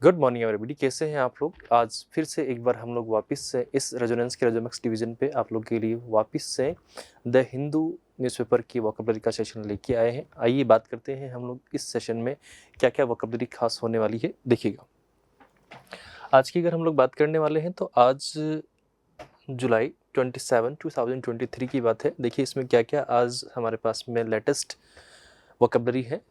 Good morning everybody, कैसे हैं आप लोग। आज फिर से एक बार हम लोग वापस से इस रेजोनेंस के रेजोमेक्स डिवीजन पे आप लोग के लिए वापस से द हिंदू न्यूज़पेपर की वोकैबुलरी का सेशन लेके आए हैं। आइए बात करते हैं हम लोग इस सेशन में क्या क्या वोकैबुलरी खास होने वाली है। देखिएगा, आज की अगर हम लोग बात करने वाले हैं तो आज जुलाई 27, 2023 की बात है। देखिए इसमें क्या क्या आज हमारे पास में लेटेस्ट वोकैबुलरी है।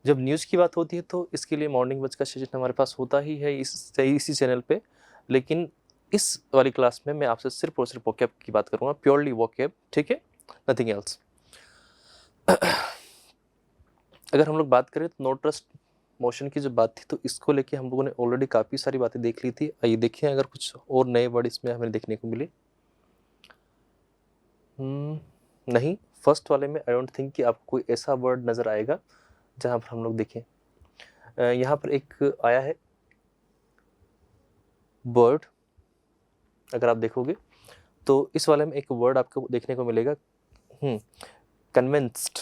जब न्यूज़ की बात होती है तो इसके लिए मॉर्निंग बज का सेशन हमारे पास होता ही है इसी चैनल पे, लेकिन इस वाली क्लास में मैं आपसे सिर्फ और सिर्फ वोकैब की बात करूँगा, प्योरली वोकैब, ठीक है, नथिंग एल्स। अगर हम लोग बात करें तो नो ट्रस्ट मोशन की जो बात थी तो इसको लेके हम लोगों ने ऑलरेडी काफ़ी सारी बातें देख ली थी। आइए देखिए अगर कुछ और नए वर्ड इसमें हमें देखने को मिले। नहीं, फर्स्ट वाले में आई डोंट थिंक कि आपको कोई ऐसा वर्ड नज़र आएगा जहाँ पर हम लोग देखें। यहाँ पर एक आया है बर्ड, अगर आप देखोगे तो इस वाले में एक वर्ड आपको देखने को मिलेगा कन्विंस्ड,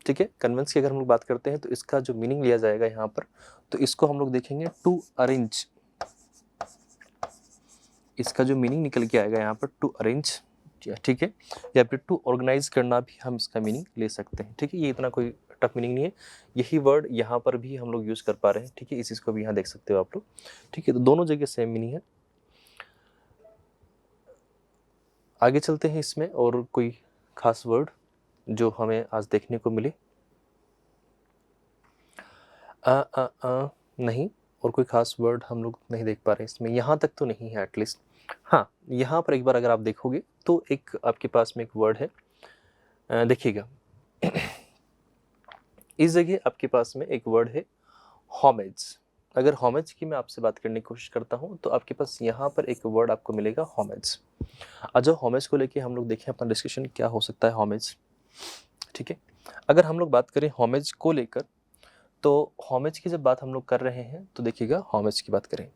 ठीक है। कन्विंस की अगर हम लोग बात करते हैं तो इसका जो मीनिंग लिया जाएगा यहाँ पर, तो इसको हम लोग देखेंगे टू अरेंज। इसका जो मीनिंग निकल के आएगा यहाँ पर टू अरेंज, ठीक है, या फिर टू ऑर्गेनाइज करना भी हम इसका मीनिंग ले सकते हैं, ठीक है। ये इतना कोई टफ मीनिंग नहीं है, यही वर्ड यहाँ पर भी हम लोग यूज़ कर पा रहे हैं, ठीक है। इस चीज़ को भी यहाँ देख सकते हो आप लोग, ठीक है। तो दोनों जगह सेम मीनिंग है। आगे चलते हैं इसमें और कोई खास वर्ड जो हमें आज देखने को मिले। नहीं, और कोई खास वर्ड हम लोग नहीं देख पा रहे इसमें, यहाँ तक तो नहीं है एटलीस्ट। हाँ, यहाँ पर एक बार अगर आप देखोगे तो एक आपके पास में एक वर्ड है, देखिएगा। इस जगह आपके पास में एक वर्ड है होमेज। अगर होमेज की मैं आपसे बात करने की कोशिश करता हूँ तो आपके पास यहाँ पर एक वर्ड आपको मिलेगा होमेज। आज होमेज को लेके हम लोग देखें अपना डिस्कशन क्या हो सकता है होमेज, ठीक है। अगर हम लोग बात करें होमेज को लेकर तो होमेज की जब बात हम लोग कर रहे हैं तो देखिएगा, होमेज की बात करें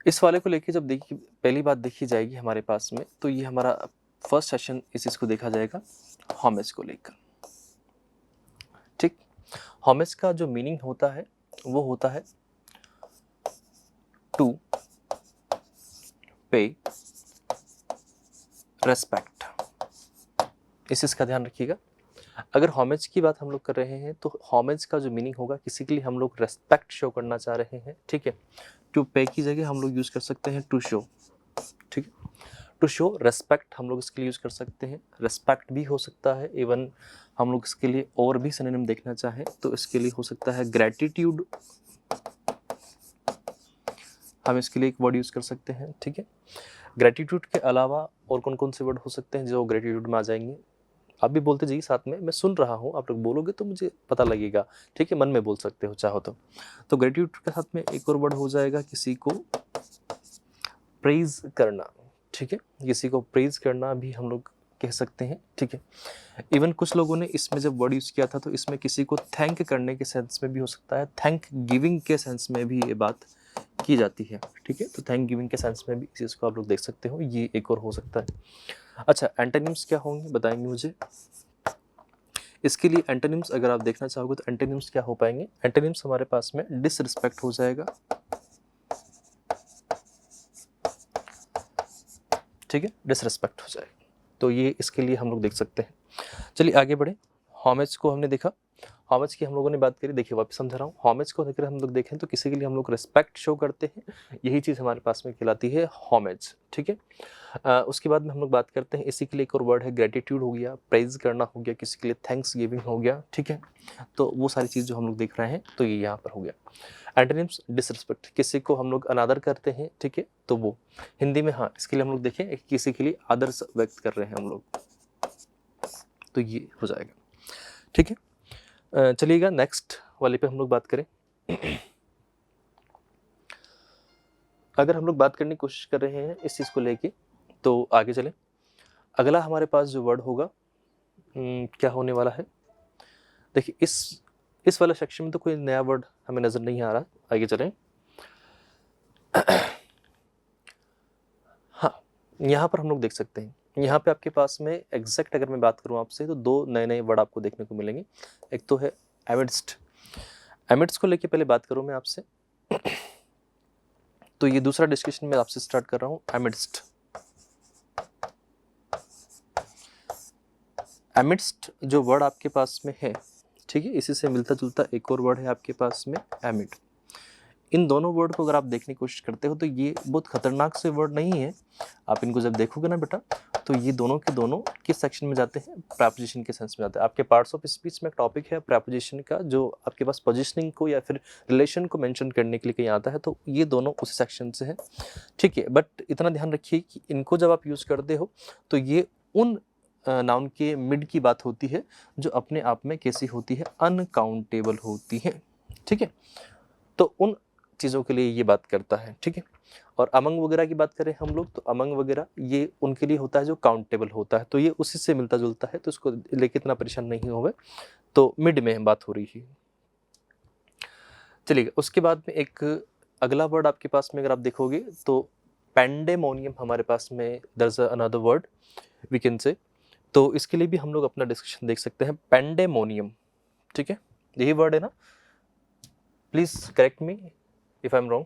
इस वाले को लेके जब देखिए पहली बात देखी जाएगी हमारे पास में, तो ये हमारा फर्स्ट सेशन इस चीज़ को देखा जाएगा होमेज को लेकर, ठीक। होमेज का जो मीनिंग होता है वो होता है टू पे रेस्पेक्ट। इस चीज़ का ध्यान रखिएगा। अगर होमेज की बात हम लोग कर रहे हैं तो होमेज का जो मीनिंग होगा किसी के लिए हम लोग रेस्पेक्ट शो करना चाह रहे हैं, ठीक है। टू पे की जगह हम लोग यूज़ कर सकते हैं टू शो, ठीक है। टू शो रेस्पेक्ट हम लोग इसके लिए यूज़ कर सकते हैं, रेस्पेक्ट भी हो सकता है। इवन हम लोग इसके लिए और भी सिनोनिम देखना चाहें तो इसके लिए हो सकता है ग्रैटिट्यूड, हम इसके लिए एक वर्ड यूज़ कर सकते हैं, ठीक है। ग्रैटिट्यूड के अलावा और कौन कौन से वर्ड हो सकते हैं जो ग्रैटिट्यूड में आ जाएंगे, आप भी बोलते जाइए साथ में, मैं सुन रहा हूँ, आप लोग बोलोगे तो मुझे पता लगेगा, ठीक है। मन में बोल सकते हो चाहो तो ग्रेटिट्यूड के साथ में एक और वर्ड हो जाएगा किसी को प्रेज करना, ठीक है। किसी को प्रेज करना भी हम लोग कह सकते हैं, ठीक है। इवन कुछ लोगों ने इसमें जब वर्ड यूज़ किया था तो इसमें किसी को थैंक करने के सेंस में भी हो सकता है, थैंक गिविंग के सेंस में भी ये बात की जाती है, ठीक है। तो थैंक गिविंग के सेंस में भी इस चीज़ को आप लोग देख सकते हो, ये एक और हो सकता है। अच्छा, एंटोनिम्स क्या होंगे बताएंगे मुझे। इसके लिए एंटोनिम्स अगर आप देखना चाहोगे तो एंटोनिम्स क्या हो पाएंगे। एंटोनिम्स हमारे पास में डिसरिस्पेक्ट हो जाएगा, ठीक है, डिसरिस्पेक्ट हो जाएगा। तो ये इसके लिए हम लोग देख सकते हैं। चलिए आगे बढ़े। होमेज को हमने देखा, होमेज की हम लोगों ने बात करी। देखिए वापस समझा रहा हूँ, होमेज को अगर हम लोग देखें तो किसी के लिए हम लोग रिस्पेक्ट शो करते हैं, यही चीज़ हमारे पास में कहलाती है होमेज, ठीक है। उसके बाद में हम लोग बात करते हैं, इसी के लिए एक और वर्ड है ग्रेटिट्यूड हो गया, प्रेज करना हो गया, किसी के लिए थैंक्स गिविंग हो गया, ठीक है। तो वो सारी चीज़ जो हम लोग देख रहे हैं तो ये यहाँ पर हो गया। एंटोनिम्स डिसरिस्पेक्ट, किसी को हम लोग अनादर करते हैं, ठीक है, तो वो हिंदी में, हाँ, इसके लिए हम लोग देखें किसी के लिए आदर व्यक्त कर रहे हैं हम लोग, तो ये हो जाएगा, ठीक है। चलिएगा नेक्स्ट वाले पे हम लोग बात करें। अगर हम लोग बात करने की कोशिश कर रहे हैं इस चीज़ को लेके तो आगे चलें। अगला हमारे पास जो वर्ड होगा क्या होने वाला है। देखिए इस वाले सेक्शन में तो कोई नया वर्ड हमें नज़र नहीं आ रहा, आगे चलें। हाँ, यहाँ पर हम लोग देख सकते हैं, यहाँ पे आपके पास में एग्जैक्ट अगर मैं बात करूँ आपसे तो दो नए नए वर्ड आपको देखने को मिलेंगे। एक तो है एमिडस्ट। एमिड्स को लेके पहले बात करूं मैं आपसे, तो ये दूसरा डिस्कशन मैं आपसे स्टार्ट कर रहा हूं। एमिडस्ट, एमिडस्ट जो वर्ड आपके पास में है, ठीक है, इसी से मिलता जुलता एक और वर्ड है आपके पास में, एमिड। इन दोनों वर्ड को अगर आप देखने की कोशिश करते हो तो ये बहुत खतरनाक से वर्ड नहीं है। आप इनको जब देखोगे ना बेटा, तो ये दोनों के दोनों किस सेक्शन में जाते हैं, प्रेपोजिशन के सेंस में जाते हैं। आपके पार्ट्स ऑफ स्पीच में एक टॉपिक है प्रेपोजिशन का, जो आपके पास पोजिशनिंग को या फिर रिलेशन को मेंशन करने के लिए कहीं आता है, तो ये दोनों उसी सेक्शन से है, ठीक है। बट इतना ध्यान रखिए कि इनको जब आप यूज़ करते हो तो ये उन नाउन के मिड की बात होती है जो अपने आप में कैसी होती है, अनकाउंटेबल होती है, ठीक है। तो उन चीज़ों के लिए ये बात करता है, ठीक है। और अमंग वगैरह की बात करें हम लोग, तो अमंग वगैरह ये उनके लिए होता है जो काउंटेबल होता है, तो ये उसी से मिलता जुलता है, तो इसको लेके इतना परेशान नहीं होवे। तो मिड में बात हो रही है। चलिए, उसके बाद में एक अगला वर्ड आपके पास में अगर आप देखोगे तो पैंडेमोनियम हमारे पास में, there is another word we can say. तो इसके लिए भी हम लोग अपना डिस्कशन देख सकते हैं। पैंडेमोनियम, ठीक है, यही वर्ड है ना, please correct me if I am wrong.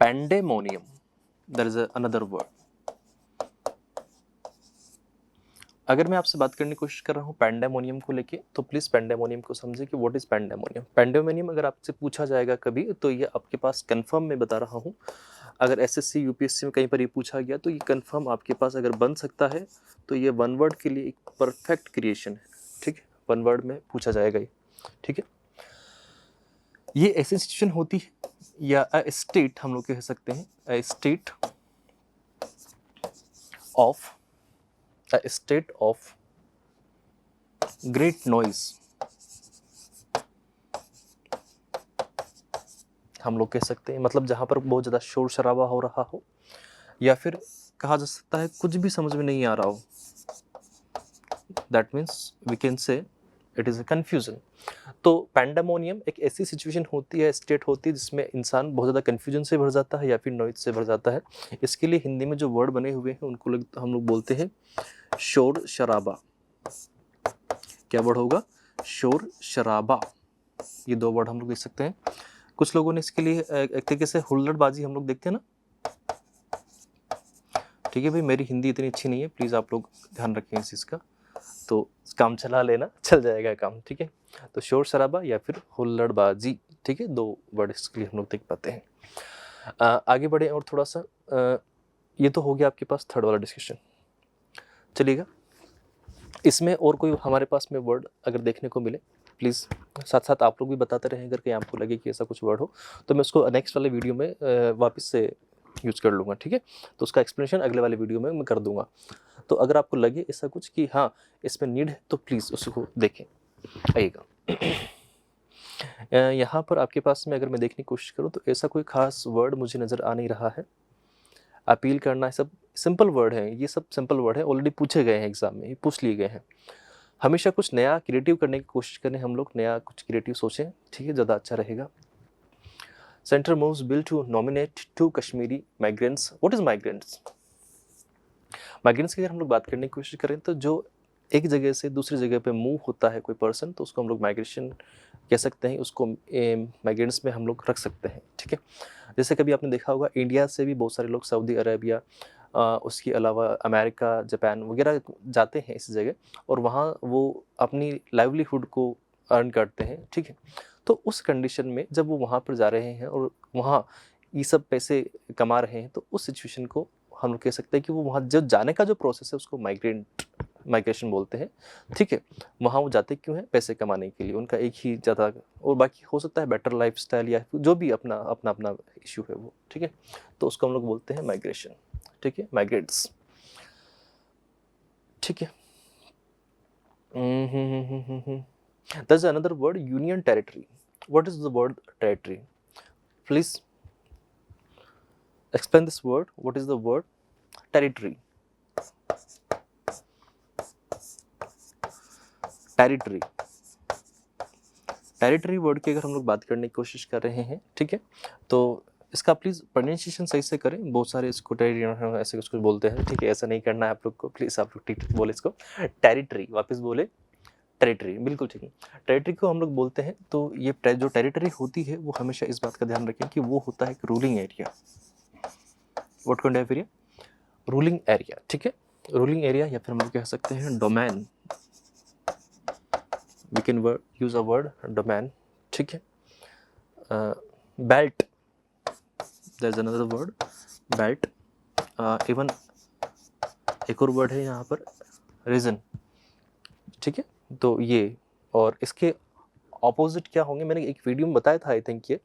Pandemonium, there is another word. अगर मैं आपसे बात करने की कोशिश कर रहा हूँ पैंडेमोनियम को लेके, तो प्लीज पैंडेमोनियम को समझे कि व्हाट इज पैंडेमोनियम। पैंडेमोनियम अगर आपसे पूछा जाएगा कभी, तो ये आपके पास कंफर्म में बता रहा हूँ, अगर एसएससी यूपीएससी में कहीं पर ये पूछा गया तो ये कंफर्म आपके पास अगर बन सकता है, तो ये वन वर्ड के लिए एक परफेक्ट क्रिएशन है, ठीक है। वन वर्ड में पूछा जाएगा ये, ठीक है। ये ऐसी सिचुएशन होती है या अ स्टेट हम लोग कह सकते हैं, a state of, a state of great noise, हम लोग कह सकते हैं, मतलब जहाँ पर बहुत ज़्यादा शोर शराबा हो रहा हो, या फिर कहा जा सकता है कुछ भी समझ में नहीं आ रहा हो, that means we can say it is a confusion. तो पैंडेमोनियम एक ऐसी सिचुएशन होती है, स्टेट होती है, जिसमें इंसान बहुत ज़्यादा कन्फ्यूजन से भर जाता है या फिर नॉइज से भर जाता है। इसके लिए हिंदी में जो वर्ड बने हुए हैं उनको हम लोग बोलते हैं शोर शराबा। क्या वर्ड होगा, शोर शराबा। ये दो वर्ड हम लोग देख सकते हैं। कुछ लोगों ने इसके लिए एक तरीके से हुल्लड़बाजी हम लोग देखते हैं ना, ठीक है भाई, मेरी हिंदी इतनी अच्छी नहीं है, प्लीज़ आप लोग ध्यान रखें इस चीज़ का, तो काम चला लेना, चल जाएगा काम, ठीक है। तो शोर शराबा या फिर हुल्लड़बाजी, ठीक है, दो वर्ड इसके लिए हम लोग देख पाते हैं। आगे बढ़े और थोड़ा सा, ये तो हो गया आपके पास थर्ड वाला डिस्कशन। चलिएगा, इसमें और कोई हमारे पास में वर्ड अगर देखने को मिले, प्लीज़ साथ साथ आप लोग भी बताते रहें, अगर कहीं आपको लगे कि ऐसा कुछ वर्ड हो, तो मैं उसको नेक्स्ट वाले वीडियो में वापस से यूज़ कर लूँगा, ठीक है। तो उसका एक्सप्लेनेशन अगले वाले वीडियो में मैं कर दूँगा। तो अगर आपको लगे ऐसा कुछ कि हाँ इसमें नीड है, तो प्लीज़ उसको देखें। आइएगा, यहाँ पर आपके पास में अगर मैं देखने की कोशिश करूँ तो ऐसा कोई खास वर्ड मुझे नज़र आ नहीं रहा है। अपील करना, सब सिंपल वर्ड है, ये सब सिंपल वर्ड है, ऑलरेडी पूछे गए हैं एग्जाम में, ये पूछ लिए गए हैं। हमेशा कुछ नया क्रिएटिव करने की कोशिश करें हम लोग, नया कुछ क्रिएटिव सोचें, ठीक है, ज़्यादा अच्छा रहेगा। Centre moves bill to nominate 2 Kashmiri migrants. What is migrants? Migrants की अगर हम लोग बात करने की कोशिश करें तो जो एक जगह से दूसरी जगह पे मूव होता है कोई पर्सन, तो उसको हम लोग माइग्रेशन कह सकते हैं, उसको माइग्रेंट्स में हम लोग रख सकते हैं, ठीक है। जैसे कभी आपने देखा होगा इंडिया से भी बहुत सारे लोग सऊदी अरेबिया, उसके अलावा अमेरिका, जापान वगैरह जाते हैं इस जगह, और वहाँ वो अपनी लाइवलीहुड को अर्न करते हैं, ठीक है। तो उस कंडीशन में जब वो वहाँ पर जा रहे हैं और वहाँ ये सब पैसे कमा रहे हैं, तो उस सिचुएशन को हम लोग कह सकते हैं कि वो वहाँ जो जाने का जो प्रोसेस है उसको माइग्रेशन बोलते हैं, ठीक है। वहाँ वो जाते क्यों हैं? पैसे कमाने के लिए, उनका एक ही ज़्यादा, और बाकी हो सकता है बेटर लाइफस्टाइल या जो भी अपना अपना अपना इशू है वो, ठीक है। तो उसको हम लोग बोलते हैं माइग्रेशन, ठीक है, माइग्रेट्स, ठीक है। There's another word, union territory. What is the word territory? Please explain this word. What is the word territory? Territory, territory word की अगर हम लोग बात करने की कोशिश कर रहे हैं, ठीक है, तो इसका प्लीज़ प्रोनाउंसिएशन सही से करें। बहुत सारे इसको ऐसे कुछ बोलते हैं, ठीक है, ऐसा नहीं करना है आप लोग को, प्लीज़ आप लोग ठीक बोले इसको, टेरिटरी, वापस बोले टेरिटरी, बिल्कुल ठीक है। टेरिटरी को हम लोग बोलते हैं, तो ये जो टेरिटरी होती है वो हमेशा इस बात का ध्यान रखें कि वो होता है एक ruling area. What kind of area? Ruling area, ठीक है। रूलिंग एरिया या फिर हम लोग कह सकते हैं domain, we can use a word domain, ठीक है। Belt, there is another word belt, even एक और वर्ड है यहाँ पर रीजन, ठीक है। तो ये और इसके ऑपोजिट क्या होंगे, मैंने एक वीडियो में बताया था आई थिंक ये,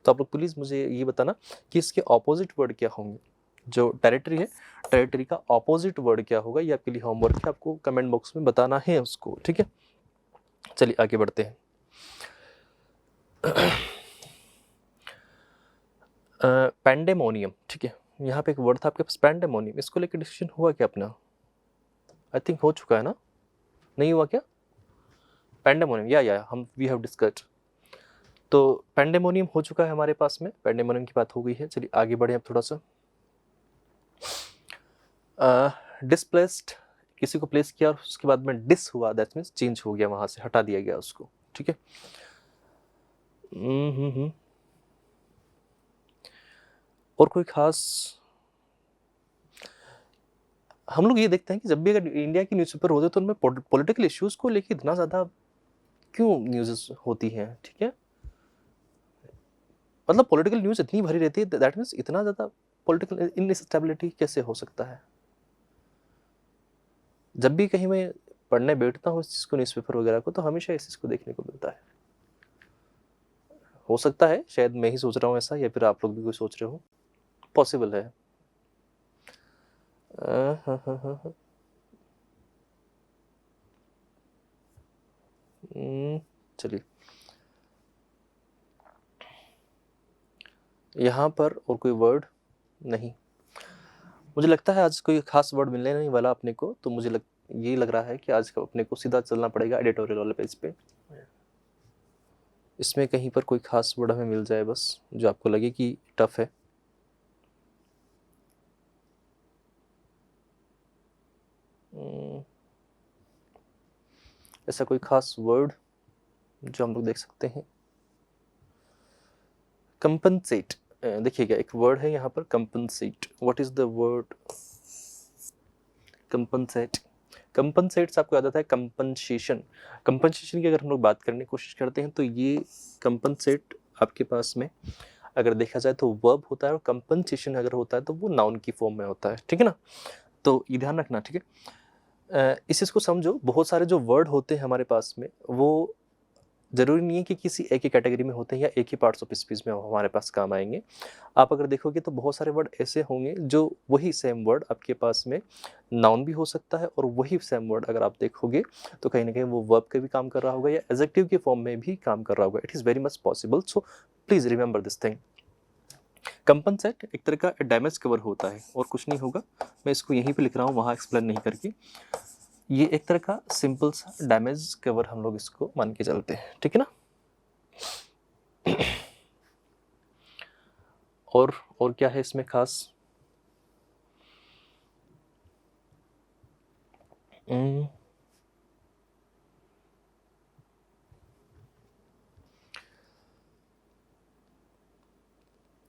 तो आप लोग प्लीज़ मुझे ये बताना कि इसके ऑपोजिट वर्ड क्या होंगे। जो टेरिटरी है, टेरिटरी का ऑपोजिट वर्ड क्या होगा, ये आपके लिए होमवर्क है, आपको कमेंट बॉक्स में बताना है उसको, ठीक है। चलिए आगे बढ़ते हैं। पैंडेमोनियम, ठीक है। यहाँ पे एक वर्ड था आपके पास पैंडेमोनियम, इसको लेकर डिस्कशन हुआ क्या अपना? आई थिंक हो चुका है ना, नहीं हुआ क्या? पैंडेमोनियम या हम वी हैव डिस्कस्ड, तो पैंडेमोनियम हो चुका है हमारे पास में, पैंडेमोनियम की बात हो गई है। चलिए आगे बढ़े अब थोड़ा सा। डिस्प्लेस्ड, किसी को प्लेस किया और उसके बाद में डिस हुआ, दैट मीन्स चेंज हो गया, वहां से हटा दिया गया उसको, ठीक है। और कोई खास, हम लोग ये देखते हैं कि जब भी अगर इंडिया की न्यूज़पेपर होते तो उनमें पॉलिटिकल इश्यूज को लेकर इतना ज़्यादा क्यों न्यूज़ होती हैं, ठीक है। मतलब पॉलिटिकल न्यूज़ इतनी भरी रहती है, दैट मीन्स इतना ज़्यादा पॉलिटिकल इनस्टेबिलिटी कैसे हो सकता है। जब भी कहीं मैं पढ़ने बैठता हूँ इस चीज़ को, न्यूज़पेपर वगैरह को, तो हमेशा इस चीज़ को देखने को मिलता है। हो सकता है शायद मैं ही सोच रहा हूँ ऐसा, या फिर आप लोग भी कोई सोच रहे हो, पॉसिबल है। चलिए यहाँ पर और कोई वर्ड नहीं, मुझे लगता है आज कोई खास वर्ड मिलने नहीं वाला अपने को, तो मुझे ये लग रहा है कि आज अपने को सीधा चलना पड़ेगा एडिटोरियल वाले पेज पे। इसमें कहीं पर कोई खास वर्ड हमें मिल जाए बस, जो आपको लगे कि टफ है। ऐसा कोई खास वर्ड जो हम लोग देख सकते हैं। कंपनसेट, देखिएगा एक वर्ड है यहाँ पर compensate. What is the word compensate? Compensate से आपको याद आता है कंपनसेशन। कंपनसेशन की अगर हम लोग बात करने की कोशिश करते हैं तो ये कंपनसेट आपके पास में अगर देखा जाए तो वर्ब होता है, और कंपनसेशन अगर होता है तो वो नाउन की फॉर्म में होता है, ठीक है ना। तो ये ध्यान रखना, ठीक है। इस चीज़ को समझो, बहुत सारे जो वर्ड होते हैं हमारे पास में, वो ज़रूरी नहीं है कि किसी एक ही कैटेगरी में होते हैं या एक ही पार्ट्स ऑफ स्पीच में हमारे पास काम आएंगे। आप अगर देखोगे तो बहुत सारे वर्ड ऐसे होंगे जो वही सेम वर्ड आपके पास में नाउन भी हो सकता है, और वही सेम वर्ड अगर आप देखोगे तो कहीं ना कहीं वो वर्ब का भी काम कर रहा होगा या एडजेक्टिव के फॉर्म में भी काम कर रहा होगा। It is very much possible, so please remember this thing. Compensate एक तरह का डैमेज कवर होता है और कुछ नहीं होगा। मैं इसको यहीं पे लिख रहा हूँ, वहाँ एक्सप्लेन नहीं करके। ये एक तरह का सिंपल सा डैमेज कवर हम लोग इसको मान के चलते हैं, ठीक है ना। और क्या है इसमें खास?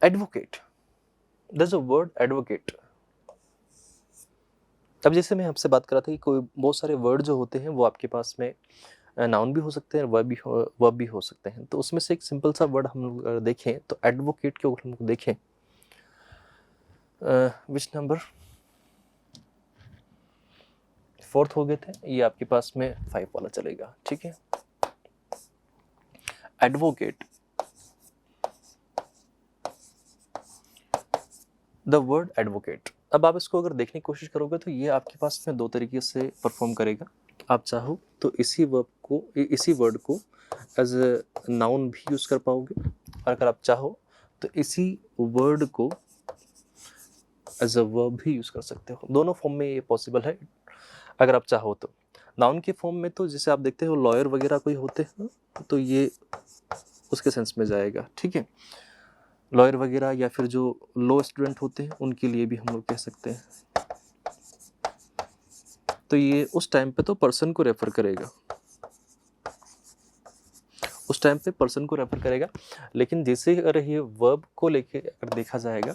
Advocate, that's a word advocate. अब जैसे मैं आपसे बात कर रहा था कि कोई बहुत सारे वर्ड जो होते हैं वो आपके पास में नाउन भी हो सकते हैं, वर्ब भी हो सकते हैं। तो उसमें से एक सिंपल सा वर्ड हम लोग देखें तो एडवोकेट के हम लोग देखें, विच नंबर 4th हो गए थे, ये आपके पास में 5 वाला चलेगा, ठीक है। Advocate, the word advocate. अब आप इसको अगर देखने की कोशिश करोगे तो ये आपके पास में 2 तरीके से परफॉर्म करेगा। आप चाहो तो इसी वर्ड को एज ए नाउन भी यूज़ कर पाओगे, और अगर आप चाहो तो इसी वर्ड को एज अ वर्ब भी यूज़ कर सकते हो। दोनों फॉर्म में ये पॉसिबल है अगर आप चाहो तो। नाउन के फॉर्म में तो जैसे आप देखते हो लॉयर वगैरह कोई होते हैं तो ये उसके सेंस में जाएगा, ठीक है। लॉयर वगैरह या फिर जो लॉ स्टूडेंट होते हैं उनके लिए भी हम लोग कह सकते हैं। तो ये उस टाइम पे तो पर्सन को रेफर करेगा, उस टाइम पे पर्सन को रेफर करेगा। लेकिन जैसे अगर ये वर्ब को लेके अगर देखा जाएगा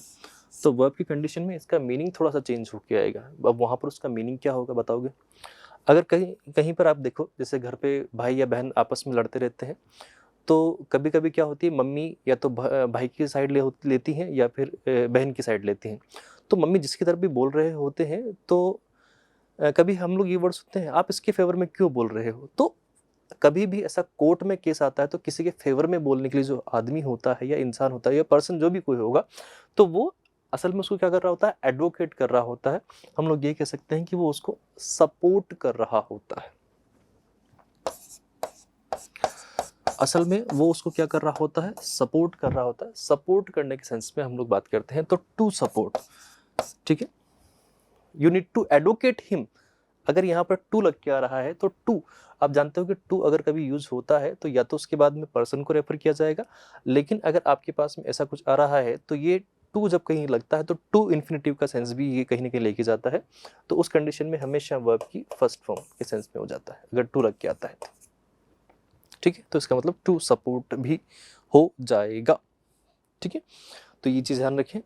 तो वर्ब की कंडीशन में इसका मीनिंग थोड़ा सा चेंज होके आएगा। अब वहाँ पर उसका मीनिंग क्या होगा बताओगे? अगर कहीं कहीं पर आप देखो, जैसे घर पे भाई या बहन आपस में लड़ते रहते हैं, तो कभी कभी क्या होती है, मम्मी या तो भाई की साइड लेती हैं या फिर बहन की साइड लेती हैं। तो मम्मी जिसकी तरफ भी बोल रहे होते हैं तो कभी हम लोग ये वर्ड सुनते हैं, आप इसके फेवर में क्यों बोल रहे हो। तो कभी भी ऐसा कोर्ट में केस आता है तो किसी के फेवर में बोलने के लिए जो आदमी होता है या इंसान होता है या पर्सन जो भी कोई होगा, तो वो असल में उसको क्या कर रहा होता है, एडवोकेट कर रहा होता है। हम लोग ये कह सकते हैं कि वो उसको सपोर्ट कर रहा होता है। असल में वो उसको क्या कर रहा होता है, सपोर्ट कर रहा होता है। सपोर्ट करने के सेंस में हम लोग बात करते हैं तो टू सपोर्ट, ठीक है। You need to advocate him. अगर यहाँ पर टू लग के आ रहा है तो टू, आप जानते हो कि टू अगर कभी यूज होता है तो या तो उसके बाद में पर्सन को रेफर किया जाएगा, लेकिन अगर आपके पास में ऐसा कुछ आ रहा है तो ये टू जब कहीं लगता है तो टू इन्फिनेटिव का सेंस भी ये कहीं ना कहीं लेके जाता है। तो उस कंडीशन में हमेशा वर्ब की फर्स्ट फॉर्म के सेंस में हो जाता है अगर टू लग के आता है तो, ठीक है। तो इसका मतलब टू सपोर्ट भी हो जाएगा, ठीक है। तो ये चीज ध्यान रखें।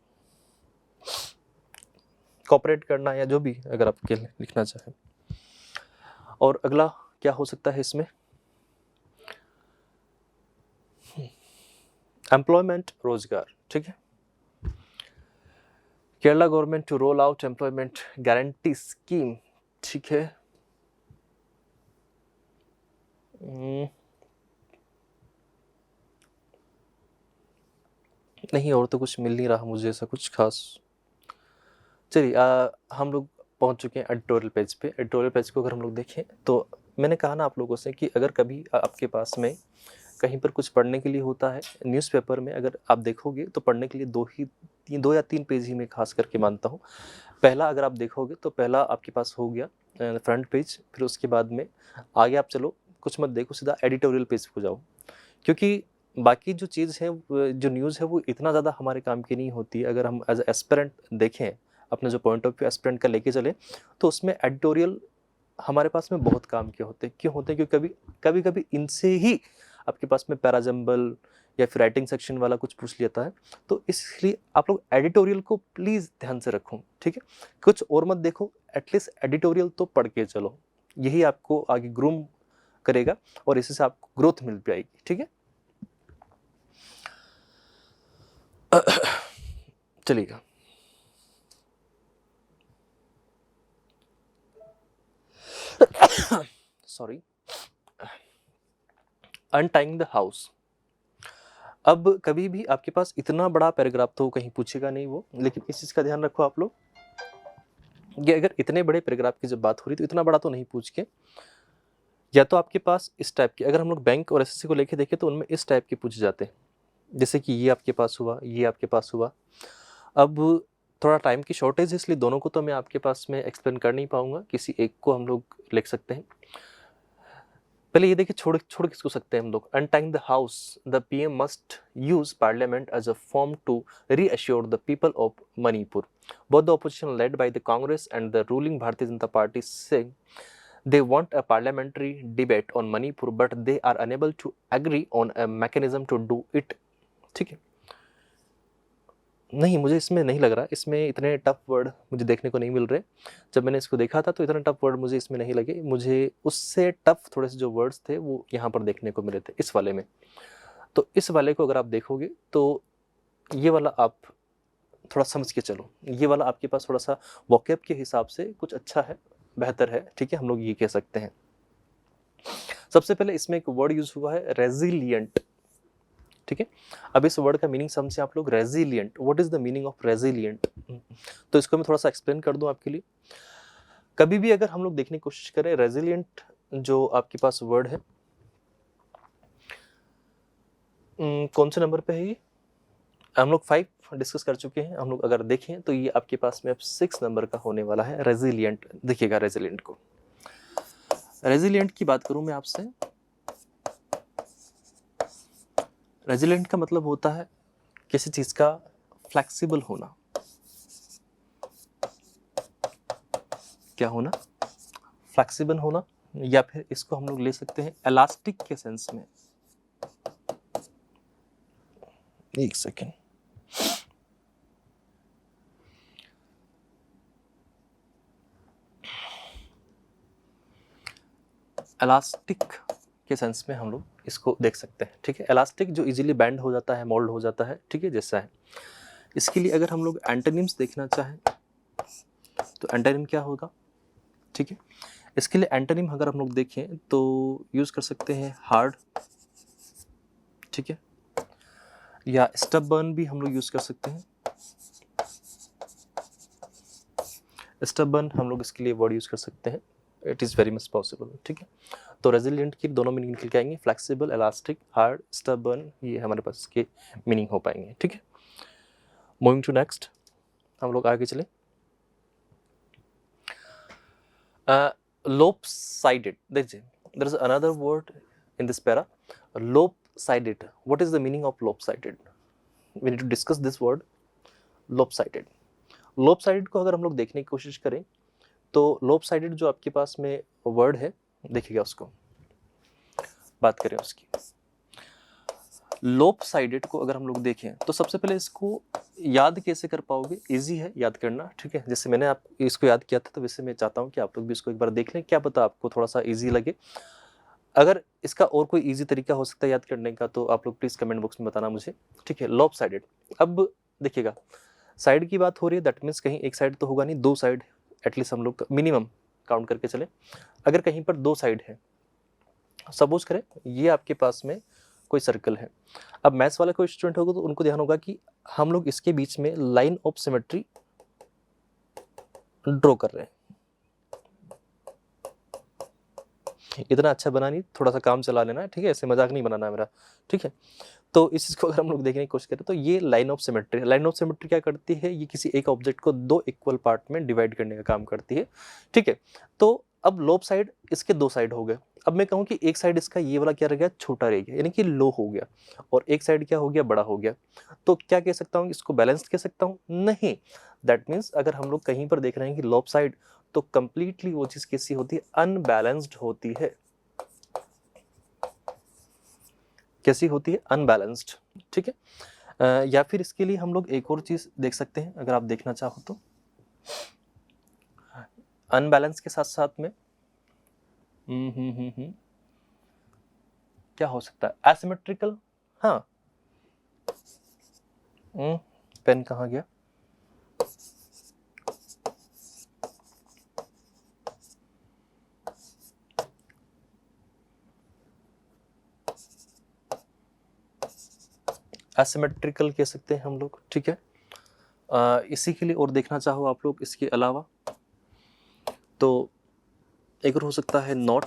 कॉपरेट करना या जो भी अगर आप लिखना चाहें। और अगला क्या हो सकता है इसमें, एम्प्लॉयमेंट, रोजगार, ठीक है। Kerala government to roll out employment guarantee scheme, ठीक है। नहीं, और तो कुछ मिल नहीं रहा मुझे ऐसा कुछ खास। चलिए हम लोग पहुंच चुके हैं एडिटोरियल पेज पे। एडिटोरियल पेज को अगर हम लोग देखें तो मैंने कहा ना आप लोगों से कि अगर कभी आपके पास में कहीं पर कुछ पढ़ने के लिए होता है न्यूज़पेपर में, अगर आप देखोगे तो पढ़ने के लिए दो या तीन पेज ही मैं खास करके मानता हूँ। पहला अगर आप देखोगे तो पहला आपके पास हो गया फ्रंट पेज, फिर उसके बाद में आगे आप चलो, कुछ मत देखो, सीधा एडिटोरियल पेज पे जाओ। क्योंकि बाकी जो चीज़ है जो न्यूज़ है वो इतना ज़्यादा हमारे काम की नहीं होती है। अगर हम एज एस्पिरेंट देखें, अपने जो पॉइंट ऑफ व्यू एस्पिरेंट का लेके चले, तो उसमें एडिटोरियल हमारे पास में बहुत काम के होते हैं। क्यों होते हैं? क्योंकि कभी कभी इनसे ही आपके पास में पैराजम्बल या फिर राइटिंग सेक्शन वाला कुछ पूछ लेता है। तो इसलिए आप लोग एडिटोरियल को प्लीज़ ध्यान से रखो, ठीक है। कुछ और मत देखो, एटलीस्ट एडिटोरियल तो पढ़ के चलो। यही आपको आगे ग्रूम करेगा और इसी से आपको ग्रोथ मिल पाएगी, ठीक है। चलिएगा, सॉरी। अनटाइंग the house. अब कभी भी आपके पास इतना बड़ा पैराग्राफ तो कहीं पूछेगा नहीं वो, लेकिन इस चीज़ का ध्यान रखो आप लोग कि अगर इतने बड़े पैराग्राफ की जब बात हो रही तो इतना बड़ा तो नहीं पूछ के, या तो आपके पास इस टाइप के, अगर हम लोग बैंक और एसएससी को लेके देखें तो उनमें इस टाइप के पूछे जाते हैं, जैसे कि ये आपके पास हुआ, ये आपके पास हुआ। अब थोड़ा टाइम की शॉर्टेज है इसलिए दोनों को तो मैं आपके पास में एक्सप्लेन कर नहीं पाऊंगा, किसी एक को हम लोग लिख सकते हैं। पहले ये देखिए, छोड़ छोड़ किसको सकते हैं हम लोग। Untying the house, the PM must use parliament as a form to reassure the people of Manipur. Both the opposition led by the Congress and the ruling Bharatiya Janata party से they want a parliamentary debate on Manipur but they are unable to agree on a mechanism to do it, ठीक है। नहीं, मुझे इसमें नहीं लग रहा, इसमें इतने टफ वर्ड मुझे देखने को नहीं मिल रहे। जब मैंने इसको देखा था तो इतने टफ वर्ड मुझे इसमें नहीं लगे, मुझे उससे टफ थोड़े से जो वर्ड्स थे वो यहाँ पर देखने को मिले थे इस वाले में। तो इस वाले को अगर आप देखोगे तो ये वाला आप थोड़ा समझ के चलो, ये वाला आपके पास थोड़ा सा वोकैब के हिसाब से कुछ अच्छा है, बेहतर है, ठीक है, हम लोग ये कह सकते हैं। सबसे पहले इसमें एक वर्ड यूज हुआ है रेजिलियंट, ठीक है। अब इस वर्ड का मीनिंग समझे आप लोग, resilient. What is the meaning of resilient? तो इसको मैं थोड़ा सा एक्सप्लेन कर दूं आपके लिए। कभी भी अगर हम लोग देखने की कोशिश करें, रेजिलियंट जो आपके पास वर्ड है, कौन से नंबर पे है ये? हम लोग 5 डिस्कस कर चुके हैं। हम लोग अगर देखें तो ये आपके पास में अब 6 नंबर का होने वाला है, रेजिलियंट। देखिएगा रेजिलियंट को, रेजिलियंट की बात करूं मैं आपसे, रेजिलियंट का मतलब होता है किसी चीज का फ्लेक्सिबल होना। क्या होना? फ्लेक्सिबल होना, या फिर इसको हम लोग ले सकते हैं इलास्टिक के सेंस में। एक सेकेंड। इलास्टिक के सेंस में हम लोग इसको देख सकते हैं, ठीक है। इलास्टिक जो इजीली बैंड हो जाता है, मोल्ड हो जाता है, ठीक है, जैसा है। इसके लिए अगर हम लोग एंटोनिम्स देखना चाहें तो एंटोनिम क्या होगा, ठीक है। इसके लिए एंटोनिम अगर हम लोग देखें तो यूज कर सकते हैं हार्ड, ठीक है, या स्टबर्न भी हम लोग यूज कर सकते हैं। स्टबर्न हम लोग इसके लिए वर्ड यूज कर सकते हैं, it is very much possible, ठीक है। तो रेजिलिएंट की दोनों मीनिंग निकल के आएंगे, फ्लेक्सिबल, इलास्टिक, हार्ड, स्टबर्न, ये हमारे पास इसके मीनिंग हो पाएंगे, ठीक है। मूविंग टू नेक्स्ट, हम लोग आगे चले। lopsided, देखिए there is another word in this para, lopsided. What is the meaning of lopsided? We need to discuss this word, lopsided. lopsided को अगर हम लोग देखने की कोशिश करें तो lopsided जो आपके पास में वर्ड है, देखिएगा उसको, बात करें उसकी। lopsided को अगर हम लोग देखें तो सबसे पहले इसको याद कैसे कर पाओगे, इजी है याद करना, ठीक है। जैसे मैंने आप इसको याद किया था, तो वैसे मैं चाहता हूँ कि आप लोग भी इसको एक बार देख लें, क्या पता आपको थोड़ा सा इजी लगे। अगर इसका और कोई इजी तरीका हो सकता है याद करने का तो आप लोग प्लीज कमेंट बॉक्स में बताना मुझे, ठीक है। लॉपसाइडेड, अब देखिएगा साइड की बात हो रही है, दैट मीन्स कहीं एक साइड तो होगा नहीं, दो साइड एटलीस्ट हम लोग मिनिमम काउंट करके चले। अगर कहीं पर दो साइड है, सपोज करें ये आपके पास में कोई सर्कल है, अब मैथ्स वाला कोई स्टूडेंट होगा तो उनको ध्यान होगा कि हम लोग इसके बीच में लाइन ऑफ सिमेट्री ड्रॉ कर रहे हैं। इतना अच्छा बना नहीं, थोड़ा सा काम चला लेना है, ठीक है, ऐसे मजाक नहीं बनाना है मेरा, ठीक है। तो इस चीज को अगर हम लोग देखने की कोशिश करें तो ये line of symmetry, line of symmetry क्या करती है, ये किसी एक ऑब्जेक्ट को दो इक्वल पार्ट में डिवाइड करने का काम करती है, ठीक है। तो अब लोब साइड, इसके दो साइड हो गए। अब मैं कहूँ कि एक साइड इसका ये वाला क्या रह गया, छोटा रह गया, यानी कि लो हो गया, और एक साइड क्या हो गया, बड़ा हो गया। तो क्या कह सकता हूँ, इसको बैलेंस्ड कह सकता हूँ? नहीं। दैट मीन्स अगर हम लोग कहीं पर देख रहे हैं कि लोब साइड, तो कंप्लीटली वो चीज कैसी होती है, अनबैलेंस्ड होती है। कैसी होती है, अनबैलेंस्ड, ठीक है। या फिर इसके लिए हम लोग एक और चीज देख सकते हैं, अगर आप देखना चाहो तो अनबैलेंस के साथ साथ में क्या हो सकता है, एसिमेट्रिकल। हाँ, पेन कहाँ गया, एसिमेट्रिकल कह सकते हैं हम लोग, ठीक है। इसी के लिए और देखना चाहो आप लोग इसके अलावा तो एक और हो सकता है नॉट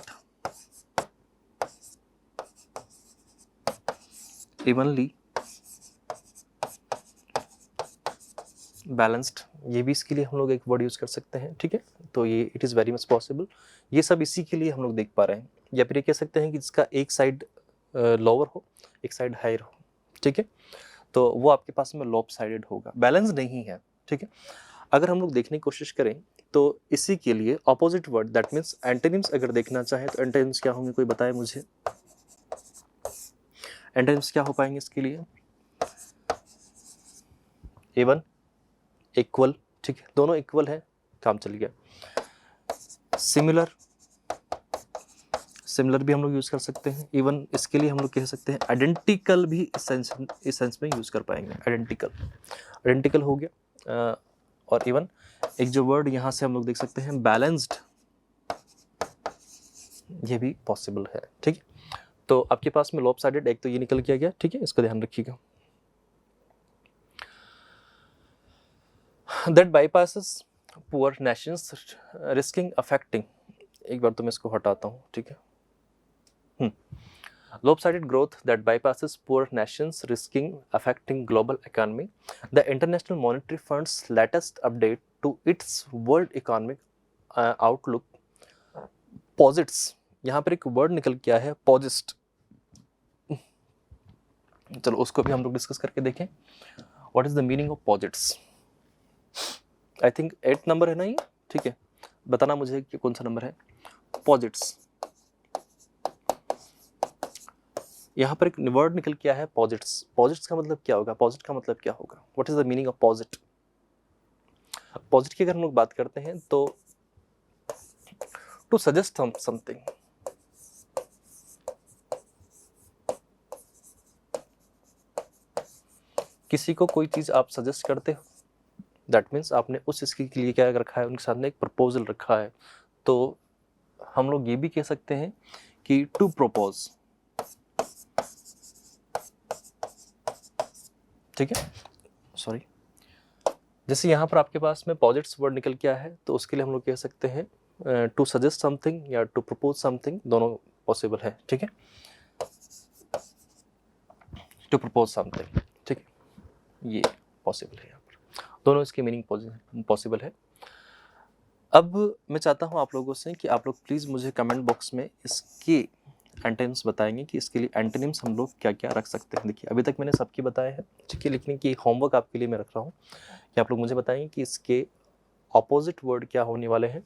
इवनली बैलेंस्ड, ये भी इसके लिए हम लोग एक वर्ड यूज कर सकते हैं, ठीक है। तो ये it is very much possible, ये सब इसी के लिए हम लोग देख पा रहे हैं। या फिर ये कह सकते हैं कि जिसका एक साइड लोअर हो, एक साइड हायर हो, ठीक है, तो वो आपके पास में लॉप साइडेड होगा, बैलेंस नहीं है, ठीक है। अगर हम लोग देखने की कोशिश करें तो इसी के लिए opposite word, that means antonyms अगर देखना चाहें तो एंटोनिम्स क्या होंगे, कोई बताए मुझे, एंटोनिम्स क्या हो पाएंगे इसके लिए? इवन, इक्वल, ठीक है, दोनों इक्वल है, काम चल गया। सिमिलर, सिमिलर भी हम लोग यूज कर सकते हैं। इवन इसके लिए हम लोग कह सकते हैं आइडेंटिकल भी इस सेंस में यूज कर पाएंगे, आइडेंटिकल, आइडेंटिकल हो गया। और इवन एक जो वर्ड यहाँ से हम लोग देख सकते हैं बैलेंस्ड, ये भी पॉसिबल है, ठीक है। तो आपके पास में लॉपसाइडेड एक तो ये निकल के गया, ठीक है, इसका ध्यान रखिएगा। That bypasses poor Nations risking affecting, एक बार तो मैं इसको हटाता हूँ, ठीक है। Lopsided growth that bypasses poor nations, risking affecting global economy. The International Monetary Fund's latest update to its World Economic Outlook posits, यहाँ पर एक वर्ड निकल के आया है पोजिस्ट, चलो उसको भी हम लोग डिस्कस करके देखें। What is the meaning of posits? I think 8 number है ना ये, ठीक है, बताना मुझे कि कौन सा नंबर है। पोजिट्स, यहाँ पर एक वर्ड निकल के आया है पॉजिट्स। पॉजिट्स का मतलब क्या होगा? पॉजिट का मतलब क्या होगा? What is the meaning of posit? Posit की अगर हम लोग बात करते हैं तो टू सजेस्ट समथिंग, किसी को कोई चीज आप सजेस्ट करते हो, दैट मीन्स आपने उस चीज के लिए क्या रखा है, उनके सामने एक प्रपोजल रखा है। तो हम लोग ये भी कह सकते हैं कि टू प्रपोज, ठीक है, सॉरी। जैसे यहाँ पर आपके पास में पॉजिट्स वर्ड निकल के आया है, तो उसके लिए हम लोग कह सकते हैं टू सजेस्ट समथिंग या टू प्रपोज समथिंग, दोनों पॉसिबल है, ठीक है। टू प्रपोज समथिंग, ठीक है, ये पॉसिबल है, यहाँ पर दोनों इसकी मीनिंग पॉसिबल है। अब मैं चाहता हूँ आप लोगों से कि आप लोग प्लीज़ मुझे कमेंट बॉक्स में इसके एंटोनिम्स बताएंगे कि इसके लिए एंटोनिम्स हम लोग क्या क्या रख सकते हैं। देखिए, अभी तक मैंने सबकी बताए हैं, ठीक है, लिखने की होमवर्क आपके लिए मैं रख रहा हूँ कि आप लोग मुझे बताएंगे कि इसके ऑपोजिट वर्ड क्या होने वाले हैं।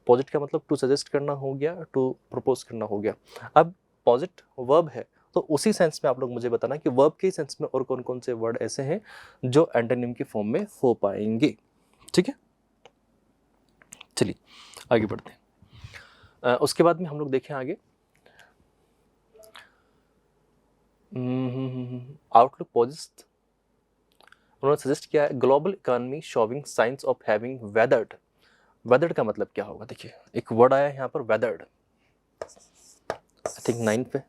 पॉजिट का मतलब टू सजेस्ट करना हो गया, टू प्रपोज करना हो गया। अब पॉजिट वर्ब है, तो उसी सेंस में आप लोग मुझे बताना कि वर्ब के सेंस में और कौन कौन से वर्ड ऐसे हैं जो एंटोनिम के फॉर्म में हो पाएंगे, ठीक है। चलिए आगे बढ़ते हैं। उसके बाद में हम लोग देखें आगे आउटलुक पॉजिट, उन्होंने सजेस्ट किया है global economy showing science of having weathered. Weathered का मतलब क्या होगा? देखिए, एक वर्ड आया है यहाँ पर वेदर्ड, आई थिंक 9 पे।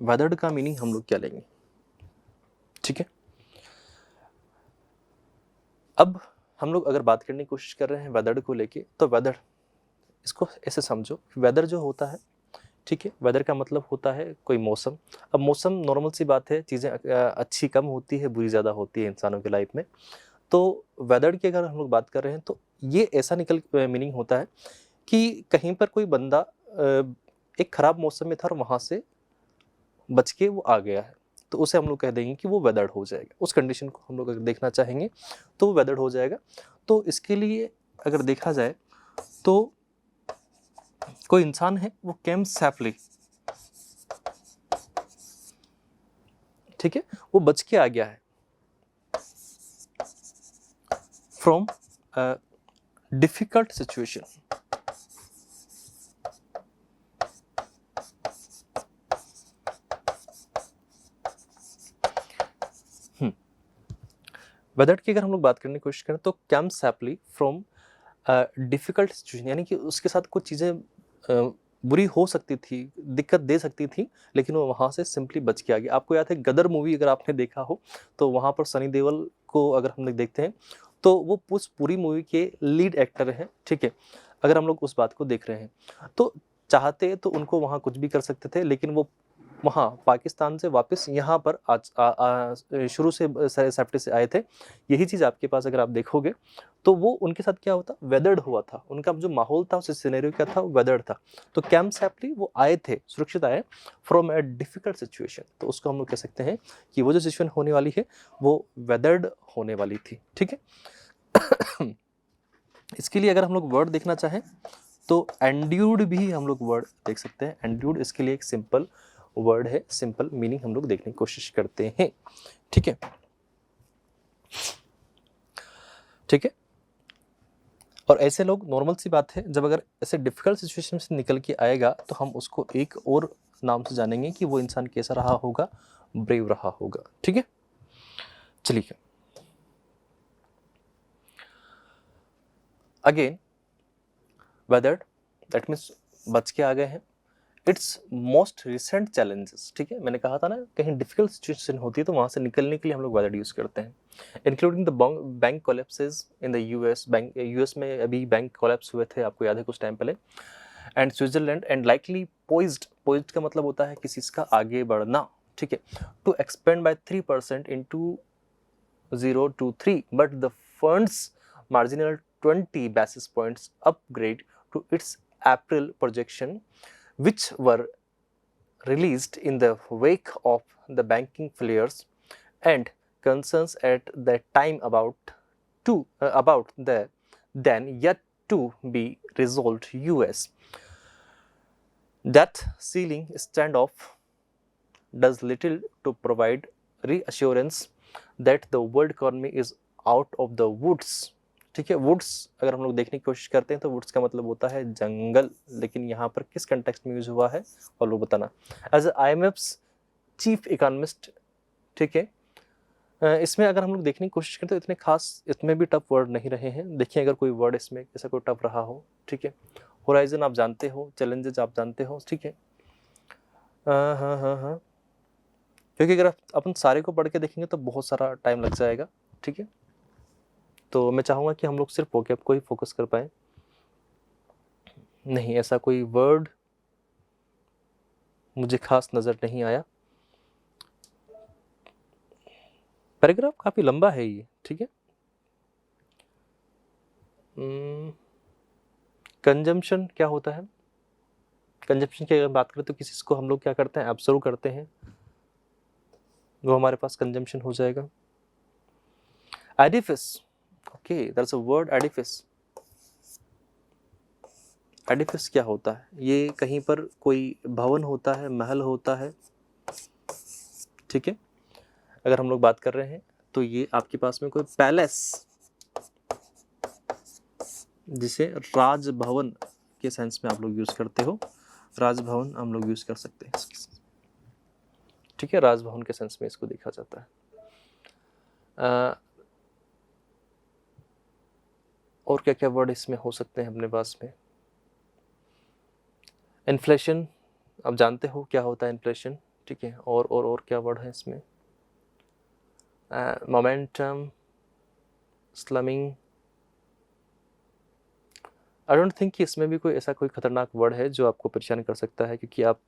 वेदर्ड का मीनिंग हम लोग क्या लेंगे, ठीक है। अब हम लोग अगर बात करने की कोशिश कर रहे हैं वेदर्ड को लेके, तो वेदर, इसको ऐसे समझो, वेदर जो होता है, ठीक है, वेदर का मतलब होता है कोई मौसम। अब मौसम नॉर्मल सी बात है, चीज़ें अच्छी कम होती है, बुरी ज़्यादा होती है इंसानों की लाइफ में। तो वेदर की अगर हम लोग बात कर रहे हैं तो ये ऐसा मीनिंग होता है कि कहीं पर कोई बंदा एक ख़राब मौसम में था और वहाँ से बच के वो आ गया है, तो उसे हम लोग कह देंगे कि वो वेदर्ड हो जाएगा। उस कंडीशन को हम लोग अगर देखना चाहेंगे तो वो वेदर्ड हो जाएगा। तो इसके लिए अगर देखा जाए तो कोई इंसान है, वो केम सेफली, ठीक है, वो बच के आ गया है फ्रॉम डिफिकल्ट सिचुएशन। वेदर्ड की अगर हम लोग बात करने की कोशिश करें तो कैम सैपली फ्रॉम डिफिकल्ट सिचुएशन, यानी कि उसके साथ कुछ चीज़ें बुरी हो सकती थी, दिक्कत दे सकती थी, लेकिन वो वहाँ से सिंपली बच के आ गया। आपको याद है गदर मूवी अगर आपने देखा हो, तो वहाँ पर सनी देओल को अगर हम लोग देखते हैं तो वो उस पूरी मूवी के लीड एक्टर हैं, ठीक है। अगर हम लोग उस बात को देख रहे हैं तो चाहते तो उनको वहाँ कुछ भी कर सकते थे, लेकिन वो वहाँ पाकिस्तान से वापस यहाँ पर आज शुरू से सेफ्टी से आए थे। यही चीज़ आपके पास अगर आप देखोगे तो वो उनके साथ क्या होता, वेदर्ड हुआ था, उनका जो माहौल था, उस सिनेरियो क्या था, वेदर्ड था। तो कैम सैफली वो आए थे, सुरक्षित आए फ्रॉम ए डिफिकल्ट सिचुएशन, तो उसको हम लोग कह सकते हैं कि वो जो सिचुएशन होने वाली है वो वेदर्ड होने वाली थी, ठीक है। इसके लिए अगर हम लोग वर्ड देखना चाहें तो एंड्यूर्ड भी हम लोग वर्ड देख सकते हैं। एंड्यूर्ड इसके लिए एक सिंपल वर्ड है, सिंपल मीनिंग हम लोग देखने की कोशिश करते हैं, ठीक है, ठीक है। और ऐसे लोग, नॉर्मल सी बात है, जब अगर ऐसे डिफिकल्ट सिचुएशन से निकल के आएगा तो हम उसको एक और नाम से जानेंगे कि वो इंसान कैसा रहा होगा, ब्रेव रहा होगा, ठीक है। चलिए अगेन वेदर्ड, दैट मीन्स बच के आ गए हैं। इट्स मोस्ट रिसेंट चैलेंजेस, ठीक है, मैंने कहा था ना कहीं डिफिकल्ट सिचुएशन होती है तो वहाँ से निकलने के लिए हम लोग वेदर्ड यूज़ करते हैं। Including the bank collapses in the US, bank US में अभी बैंक कोलैप्स हुए थे, आपको याद है कुछ टाइम पहले, and Switzerland and likely poised, poised का मतलब होता है किसी का आगे बढ़ना, ठीक है, to expand by 3% in 2023, but the funds marginal 20 basis points upgrade to its April projection, which were released in the wake of the banking failures and concerns at that time about the then yet to be resolved US Death ceiling standoff does little to provide reassurance that the world economy is out of the woods. ठीक है, woods अगर हम लोग देखने की कोशिश करते हैं तो वुड्स का मतलब होता है जंगल, लेकिन यहाँ पर किस कंटेक्स्ट में यूज हुआ है और लोग बताना। एज IMF's चीफ इकोनॉमिस्ट, ठीक है, इसमें अगर हम लोग देखने की कोशिश करें तो इतने खास इसमें भी टफ वर्ड नहीं रहे हैं। देखिए अगर कोई वर्ड इसमें ऐसा कोई टफ रहा हो, ठीक है, होराइजन आप जानते हो, चैलेंजेस आप जानते हो, ठीक है, हाँ हाँ हाँ हाँ, क्योंकि अगर अपन सारे को पढ़ के देखेंगे तो बहुत सारा टाइम लग जाएगा, ठीक है, तो मैं चाहूँगा कि हम लोग सिर्फ वोकैब को ही फोकस कर पाए। नहीं, ऐसा कोई वर्ड मुझे खास नज़र नहीं आया। पैराग्राफ काफ़ी लंबा है ये, ठीक है। कंजम्पशन क्या होता है? कंजम्पशन की अगर बात करें तो किसी चीज़ को हम लोग क्या करते हैं, ऑब्जर्व करते हैं, वो हमारे पास कंजम्पशन हो जाएगा। Edifice, okay, that's a word, Edifice. Edifice क्या होता है? ये कहीं पर कोई भवन होता है, महल होता है, ठीक है। अगर हम लोग बात कर रहे हैं तो ये आपके पास में कोई पैलेस, जिसे राजभवन के सेंस में आप लोग यूज करते हो, राजभवन हम लोग यूज कर सकते हैं, ठीक है, राजभवन के सेंस में इसको देखा जाता है। और क्या क्या वर्ड इसमें हो सकते हैं अपने पास में? इन्फ्लेशन, आप जानते हो क्या होता है इन्फ्लेशन, ठीक है। और क्या वर्ड है इसमें? मोमेंटम, स्लमिंग। आई डोंट थिंक कि इसमें भी कोई ऐसा कोई खतरनाक वर्ड है जो आपको परेशान कर सकता है, क्योंकि आप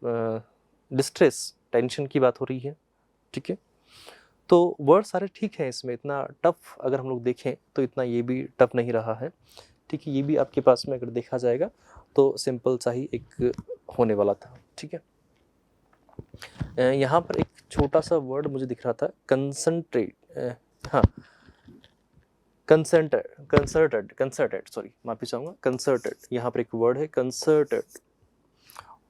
डिस्ट्रेस, टेंशन की बात हो रही है, ठीक है। तो वर्ड सारे ठीक है, इसमें इतना टफ अगर हम लोग देखें तो इतना ये भी टफ नहीं रहा है, ठीक है। ये भी आपके पास में अगर देखा जाएगा तो सिंपल सा ही एक होने वाला था, ठीक है। यहाँ पर एक छोटा सा वर्ड मुझे दिख रहा था, कंसंट्रेट, हाँ, कंसर्टेड, सॉरी, माफी चाहूँगा, कंसर्टेड, यहाँ पर एक वर्ड है concerted.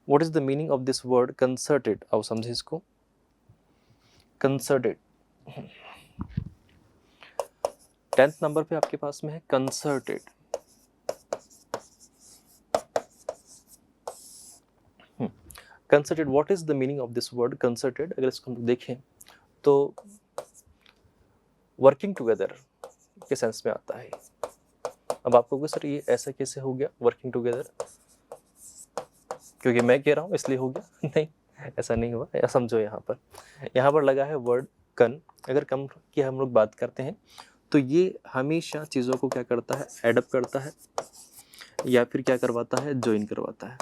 What is the meaning of this word concerted? आओ समझे इसको। कंसर्टेड 10th नंबर पे आपके पास में है concerted. Concerted, what is the meaning of this word concerted? अगर इसको हम देखें तो वर्किंग टुगेदर के सेंस में आता है। अब आप कहोगे सर ये ऐसा कैसे हो गया वर्किंग टुगेदर, क्योंकि मैं कह रहा हूँ इसलिए हो गया? नहीं, ऐसा नहीं हुआ, या समझो यहाँ पर लगा है वर्ड कन। अगर कम की हम लोग बात करते हैं तो ये हमेशा चीज़ों को क्या करता है, एडअप करता है, या फिर क्या करवाता है, ज्वाइन करवाता है।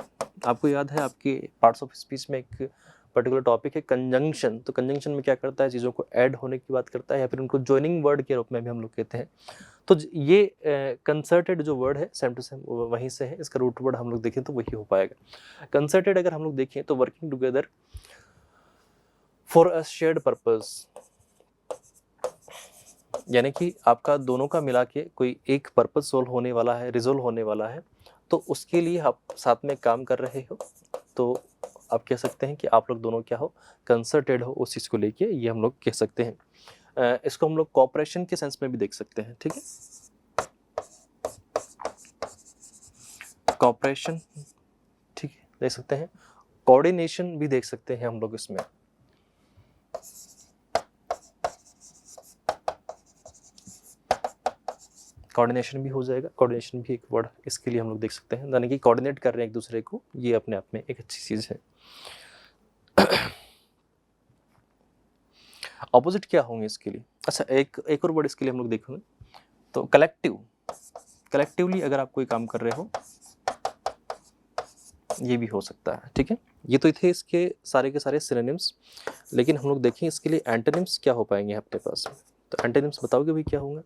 आपको याद है आपके पार्ट्स ऑफ स्पीच में एक पर्टिकुलर टॉपिक है कंजंक्शन, तो कंजंक्शन में क्या करता है, चीज़ों को ऐड होने की बात करता है, या फिर उनको ज्वाइनिंग वर्ड के रूप में भी हम लोग कहते हैं। तो ये कंसर्टेड जो वर्ड है सेम टू सेम वहीं से है, इसका रूट वर्ड हम लोग देखें तो वही हो पाएगा। कंसर्टेड अगर हम लोग देखें तो working together for a shared purpose, यानी कि आपका दोनों का मिला के कोई एक पर्पस सोल्व होने वाला है, रिजोल्व होने वाला है, तो उसके लिए आप साथ में काम कर रहे हो, तो आप कह सकते हैं कि आप लोग दोनों क्या हो, कंसर्टेड हो उस चीज़ को लेके, ये हम लोग कह सकते हैं। इसको हम लोग कॉपरेशन के सेंस में भी देख सकते हैं, ठीक है, कॉपरेशन, ठीक है, देख सकते हैं। कोऑर्डिनेशन भी देख सकते हैं हम लोग इसमें। कोऑर्डिनेशन भी हो जाएगा, कोऑर्डिनेशन भी एक वर्ड इसके लिए हम लोग देख सकते हैं, यानी कि कोऑर्डिनेट कर रहे हैं एक दूसरे को, ये अपने आप में एक अच्छी चीज़ है। ऑपोजिट क्या होंगे इसके लिए? अच्छा, एक और वर्ड इसके लिए हम लोग देखेंगे तो कलेक्टिव, कलेक्टिवली अगर आप कोई काम कर रहे हो, ये भी हो सकता है, ठीक है। ये तो थे इसके सारे के सारे सिनोनिम्स, लेकिन हम लोग देखें इसके लिए एंटोनिम्स क्या हो पाएंगे अपने पास। तो एंटोनिम्स बताओगे भाई क्या होंगे?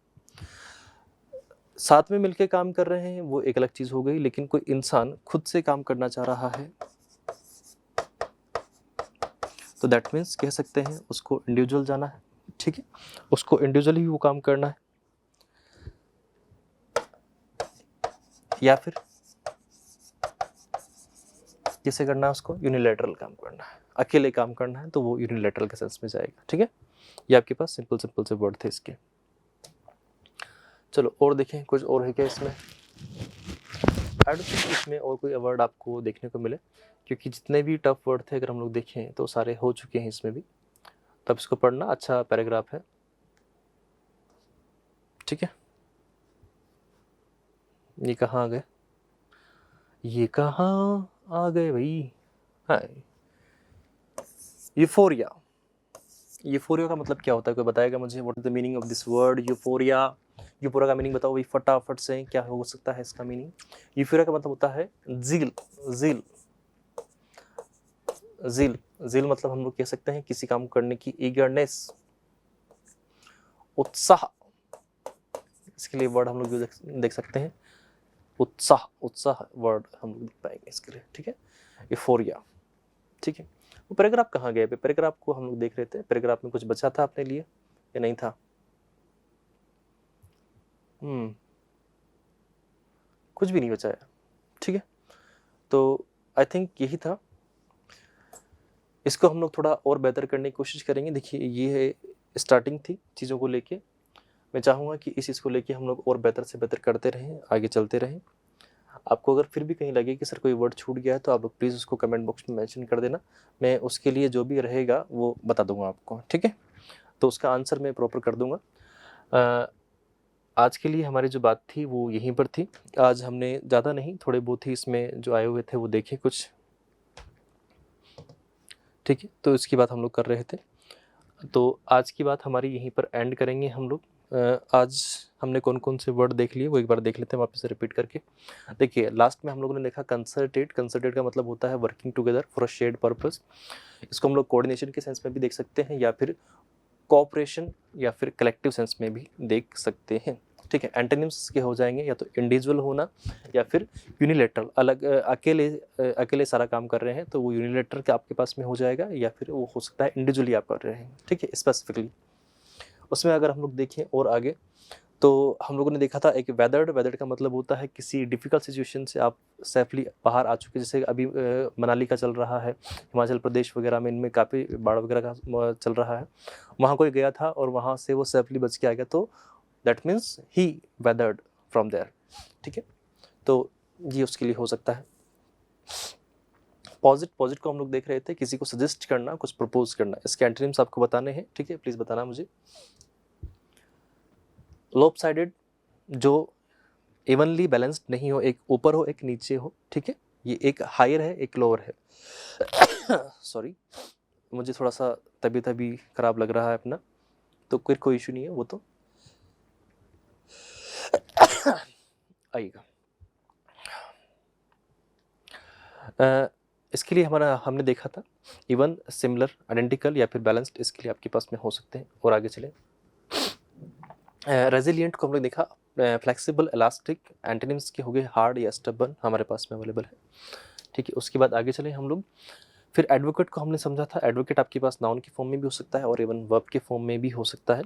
साथ में मिलकर काम कर रहे हैं वो एक अलग चीज़ हो गई, लेकिन कोई इंसान खुद से काम करना चाह रहा है तो दैट मीन्स कह सकते हैं उसको इंडिविजुअल जाना है, ठीक है, उसको इंडिविजुअली वो काम करना है, या फिर किसे करना है उसको? यूनिलैटरल काम करना है, अकेले काम करना है तो वो यूनिलैटरल के सेंस में जाएगा। ठीक है, ये आपके पास सिंपल सिंपल से वर्ड थे इसके। चलो और देखें, कुछ और है क्या इसमें? आई डोंट थिंक इसमें और कोई वर्ड आपको देखने को मिले, क्योंकि जितने भी टफ वर्ड थे अगर हम लोग देखें तो सारे हो चुके हैं इसमें भी। तब इसको पढ़ना, अच्छा पैराग्राफ है। ठीक है, ये कहाँ आ गए? ये कहाँ आ गए भाई? हाँ, यूफोरिया। यूफोरिया का मतलब क्या होता है? कोई बताएगा मुझे? What is the meaning of this word euphoria? Euphoria का मीनिंग बताओ भाई फटाफट से, क्या हो सकता है इसका मीनिंग? यूफोरिया का मतलब होता है जील। जील, जील, जील मतलब हम लोग कह सकते हैं किसी काम करने की ईगरनेस, उत्साह। इसके लिए वर्ड हम लोग देख सकते हैं, उत्साह। उत्साह वर्ड हम लोग देख पाएंगे इसके लिए। ठीक है, यूफोरिया। ठीक है, वो पैराग्राफ कहाँ गए? पैराग्राफ को हम लोग देख रहे थे, पैराग्राफ में कुछ बचा था अपने लिए या नहीं था? कुछ भी नहीं बचा है। ठीक है, तो आई थिंक यही था। इसको हम लोग थोड़ा और बेहतर करने की कोशिश करेंगे। देखिए, ये स्टार्टिंग थी चीज़ों को लेके। मैं चाहूँगा कि इस चीज़ को लेके हम लोग और बेहतर से बेहतर करते रहें, आगे चलते रहें। आपको अगर फिर भी कहीं लगे कि सर कोई वर्ड छूट गया है तो आप लोग प्लीज़ उसको कमेंट बॉक्स में मेंशन कर देना, मैं उसके लिए जो भी रहेगा वो बता दूंगा आपको। ठीक है, तो उसका आंसर मैं प्रॉपर कर दूंगा। आज के लिए हमारी जो बात थी वो यहीं पर थी। आज हमने ज़्यादा नहीं, थोड़े बहुत ही इसमें जो आए हुए थे वो देखे कुछ। ठीक है, तो इसकी बात हम लोग कर रहे थे, तो आज की बात हमारी यहीं पर एंड करेंगे हम लोग। आज हमने कौन कौन से वर्ड देख लिए वो एक बार देख लेते हैं वापस से रिपीट करके। देखिए, लास्ट में हम लोगों ने देखा कंसर्टेड। कंसर्टेड का मतलब होता है working together for a shared purpose. इसको हम लोग कोऑर्डिनेशन के सेंस में भी देख सकते हैं, या फिर कोऑपरेशन या फिर कलेक्टिव सेंस में भी देख सकते हैं। ठीक है, एंटोनिम्स के हो जाएंगे या तो इंडिविजुअल होना या फिर यूनिलेटरल, अलग अकेले सारा काम कर रहे हैं तो वो यूनिलेटरल के आपके पास में हो जाएगा, या फिर वो हो सकता है इंडिविजुअली आप कर रहे हैं। ठीक है, स्पेसिफिकली उसमें अगर हम लोग देखें और आगे, तो हम लोगों ने देखा था एक वेदर्ड। वेदर्ड का मतलब होता है किसी डिफ़िकल्ट सिचुएशन से आप सेफली बाहर आ चुके, जैसे अभी मनाली का चल रहा है, हिमाचल प्रदेश वगैरह में इनमें काफ़ी बाढ़ वगैरह का चल रहा है। वहाँ कोई गया था और वहाँ से वो सेफली बच के आ गया, तो that means he weathered from there. ठीक है, तो ये उसके लिए हो सकता है। पॉजिट, पॉजिट को हम लोग देख रहे थे किसी को सजेस्ट करना, कुछ प्रपोज करना। इसके एंटोनिम्स आपको बताने हैं। ठीक है, प्लीज़ बताना मुझे। लॉपसाइडेड, जो इवनली बैलेंस्ड नहीं हो, एक ऊपर हो एक नीचे हो। ठीक है, ये एक हायर है एक लोअर है। सॉरी, मुझे थोड़ा सा तबीयत अभी खराब लग रहा है अपना, तो कोई इशू नहीं है वो तो आइएगा। इसके लिए हमने देखा था इवन, सिमिलर, आइडेंटिकल या फिर बैलेंस्ड, इसके लिए आपके पास में हो सकते हैं। और आगे चले, रेजिलिएंट को हम लोग देखा, फ्लेक्सिबल, इलास्टिक। एंटोनिम्स के हो गए हार्ड या स्टबर्न, हमारे पास में अवेलेबल है। ठीक है, उसके बाद आगे चले हम लोग। फिर एडवोकेट को हमने समझा था, एडवोकेट आपके पास नाउन की फॉर्म में भी हो सकता है और इवन वर्ब के फॉर्म में भी हो सकता है।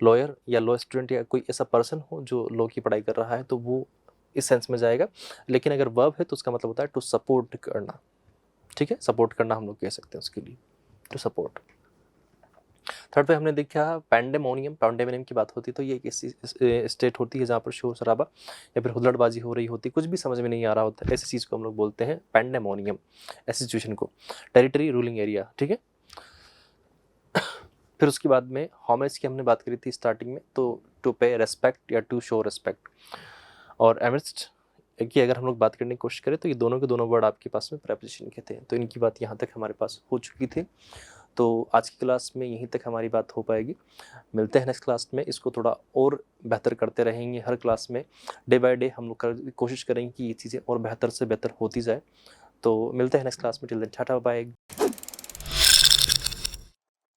लॉयर या लॉ स्टूडेंट या कोई ऐसा पर्सन हो जो लॉ की पढ़ाई कर रहा है तो वो इस सेंस में जाएगा। लेकिन अगर वर्ब है तो उसका मतलब होता है टू सपोर्ट करना। ठीक है, सपोर्ट करना हम लोग कह सकते हैं उसके लिए, टू सपोर्ट। थर्ड पे हमने देखा पैंडेमोनियम। पैंडेमोनियम की बात होती है तो ये एक ऐसी स्टेट होती है जहाँ पर शोर शराबा या फिर हुल्लड़बाजी हो रही होती, कुछ भी समझ में नहीं आ रहा होता, ऐसी चीज़ को हम लोग बोलते हैं पैंडेमोनियम, ऐसी सिचुएशन को। Territory, ruling area. ठीक है, फिर उसके बाद में होमेज की हमने बात करी थी स्टार्टिंग में, तो टू पे रेस्पेक्ट या टू शो रेस्पेक्ट। और एमिस्ट की अगर हम लोग बात करने की कोशिश करें तो ये दोनों के दोनों वर्ड आपके पास में प्रेपोजिशन के थे, तो इनकी बात यहाँ तक हमारे पास हो चुकी थी। तो आज की क्लास में यहीं तक हमारी बात हो पाएगी। मिलते हैं नेक्स्ट क्लास में, इसको थोड़ा और बेहतर करते रहेंगे। हर क्लास में डे बाय डे हम लोग कोशिश करेंगे कि ये चीज़ें और बेहतर से बेहतर होती जाए। तो मिलते हैं नेक्स्ट क्लास में। Till then ta-ta bye.